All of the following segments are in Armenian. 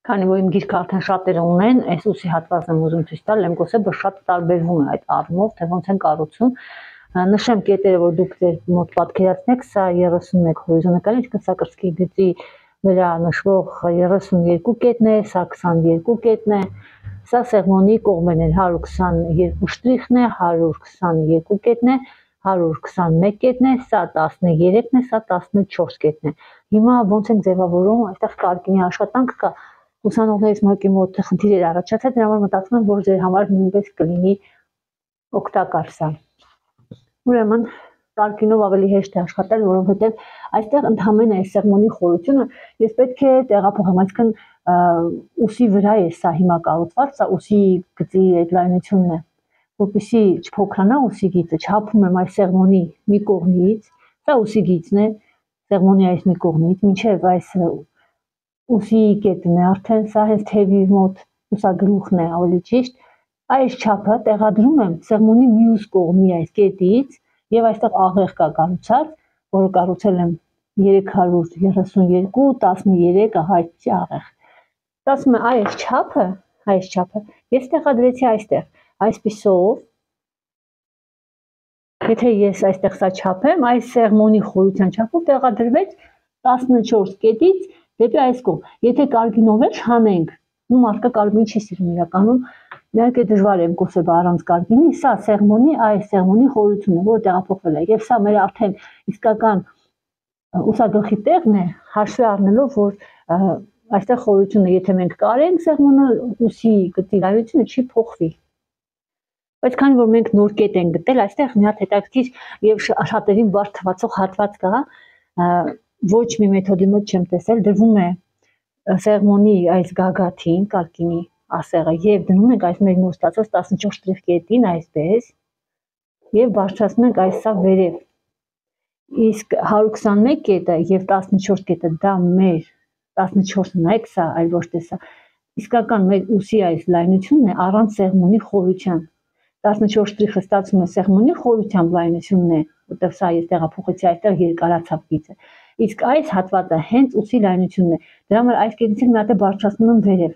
Քանի որ իմ գիրքը արդեն շատերը ունեն, այս ուսի հատվածն եմ ուզում ցույց տալ, Լեմկոսեբը շատ տարբերվում է այդ առումով, թե ոնց են կառուցում։ Նշեմ կետերը, որ դուք ձեր մոտ պատկերացնեք, սա 31 հորիզոնակալ, ինչպես սա կրծքի գծի վրա նշվող 32 կետն է, սա 22 կետն է, սա սեղմոնի կողմերն են, 122 շտրիխն է, 122 կետն է, 121 կետն է, սա 13-ն է, սա 14 կետն է։ Հիմա ոնց ենք ձևավորում, այստեղ կարգինի աշխատանք կա, ուսանողներից մեկի մոտ խնդիր էր առաջացած, դրա համար մտածում եմ, որ ձեր համար նույնպես կլինի օգտակար սա։ Ուրեմն կարգինով ավելի հեշտ է աշխատել, որովհետև այստեղ ընդհանրապես այս սեղմոնի խորությունը ես պետք է տեղափոխեմ, այսինքն ուսի վրա է սա հիմա կառուցված, սա ուսի գծի այդ լայնությունն է, որպեսզի չփոքրանա ուսի գիծը, չափում եմ այս սեղմոնի մի կողմից, սա ուսի գիծն է, սեղմոնի այս մի կողմից, մինչև այս ուսի կետն է, արդեն սա հենց թևի մոտ ուսագլուխն է, ավելի ճիշտ, այս չափը տեղադրում եմ սեղմոնի մյուս կողմի այս կետից եւ այստեղ աղեղ կա կառուցած, որը կառուցել եմ 332, 13 հայցի աղեղ։ Ասում եմ այս չափը ես տեղադրեցի այստեղ, այսպիսով, եթե ես այստեղ սա չափեմ, այս սեղմոնի խորության չափով տեղադրվեց 14 կետից դեպի այս կողմ։ Եթե կարգինով էլ շանենք, մարդը կարգին չի սիրում իրականում, իհարկե դժվար է Լեմկոսեբը առանց կարգինի, սա սեղմոնի, այս սեղմոնի խորությունն է, որը տեղափոխվել է, եւ սա մեր արդեն իսկական ուսագլխի տեղն է, հաշվի առնելով, որ այստեղ խորությունը, եթե մենք կարենք սեղմոնը, ուսի գծի լայնությունը չի փոխվի։ Բայց քանի որ մենք նոր կետ ենք գտել, այստեղ մի հատ հետաքրքիր եւ շատերին բարդ թվացող հատված կա, ոչ մի մեթոդի մոտ չեմ տեսել, դրվում է սեղմոնի այս գագաթին, կարգինի ասեղը եւ դնում ենք այս մեր նոր ստացած 14 շտրիխ կետին այսպես եւ բարձրացնում ենք այս սա վերև։ Իսկ 121 կետը եւ 14 կետը դա մեր 14-ը նայեք սա, այլ ոչ թե սա։ Իսկական մեր ուսի այս լայնությունն է առանց սեղմոնի խորության։ 14 շտրիխը ստացվում է սեղմոնի խորությամբ լայնությունն է, որտեղ սա ես տեղափոխեցի այստեղ երկարացավ գիծը։ Իսկ այս հատվածը հենց ուսի լայնությունն է։ Դրա համար այս կետից մի հատ է բարձրացնում եմ վերև,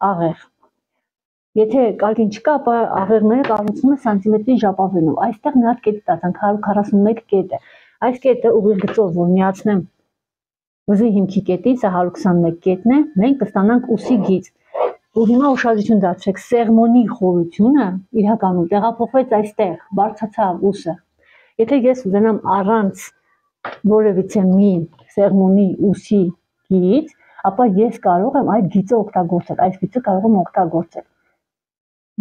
աղեղ։ Եթե կարգին չկա, ապա աղեղները կառուցվում է սանտիմետրի ժապավենով։ Այստեղ մի հատ կետ ստացանք 141 կետը։ Այս կետը ուղիղ գծով, որ միացնեմ վզի հիմքի կետին, սա 121 կետն է, մենք կստանանք ուսի գիծ։ Ու հիմա ուշադրություն դարձրեք, սեղմոնի խորությունը իրականում տեղափոխվեց այստեղ, բարձրացավ ուսը։ Եթե ես ուզենամ առանց որևիցե մի սեղմոնի ուսի գիծ, ապա ես կարող եմ այդ գիծը օգտագործել, այս գիծը կարող եմ օգտագործել։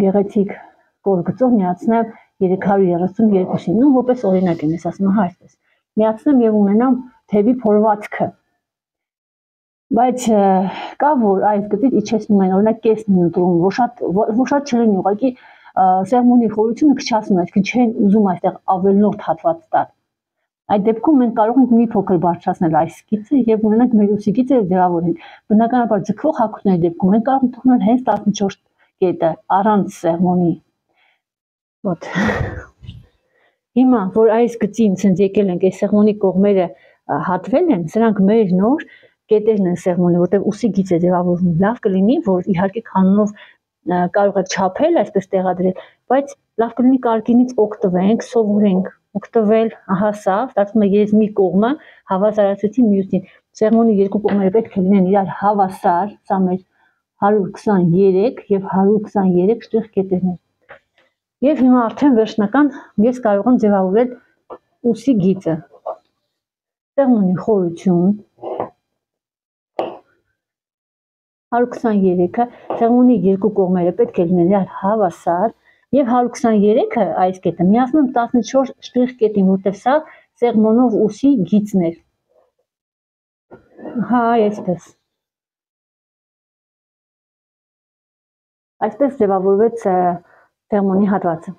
Գեղեցիկ կոր գծով միացնեմ 332-ին, ու որպես օրինակ եմ ես ասում, հա այսպես։ Միացնեմ եւ ունենամ թևի փորվածքը։ Բայց կա որ այս գծից իջեցնում են, օրինակ կեսն են ընտրում, որ շատ չլինի, ուղղակի սեղմոնի խորությունը քչացնում, այսինքն չեն ուզում այստեղ ավելնորդ հատված տալ։ Այդ դեպքում մենք կարող ենք մի փոքր բարձրացնել այս գիծը եւ ունենանք մեր ուսի գիծը ձևավորենք։ Բնականաբար ձգվող հագուստների դեպքում մենք կարող ենք թողնել հենց 14 կետը առանց սեղմոնի։ Ոտ։ Հիմա որ այս գծին ցենց եկել ենք, այս սեղմոնի կողմերը հատվել են, սրանք մեր նոր կետերն են սեղմոնի, որտեղ ուսի գիծ է ձևավորվում։ Լավ կլինի, որ իհարկե կանոնով կարող է չափել, այսպես տեղադրել, բայց լավ կլինի կարգինից օգտվենք, սովորենք օգտվել, ահա սա, ստացվում է ես մի կողմը հավասարացրեցի մյուսին։ Սեղմոնի երկու կողմերը պետք է լինեն իրար հավասար, սա մեր 123 եւ 123 շտրիխ կետերն են։ Եվ հիմա արդեն վերջնական ես կարող եմ ձևավորել ուսի գիծը։ Սեղմոնի խորություն 123-ը, սեղմոնի երկու կողմերը պետք է լինեն իրար հավասար եւ 123-ը այս կետը միացնում 14 շտրիխ կետին, որտեղ սա սեղմոնով ուսի գիծն էր։ Հա, այսպես։ Այսպես ձևավորվեց սեղմոնի հատվածը։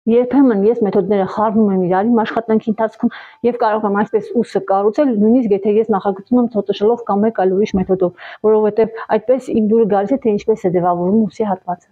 Երբեմն ես մեթոդները խառնում եմ իրար իմ աշխատանքի ընթացքում եւ կարող եմ այսպես ուսը կառուցել, նույնիսկ եթե ես նախագծում եմ Photoshop-ով կամ մեկ այլ ուրիշ մեթոդով, որովհետեւ այդպես իմ դուրը գալիս է թե ինչպես է ձևավորվում ուսի հատվածը։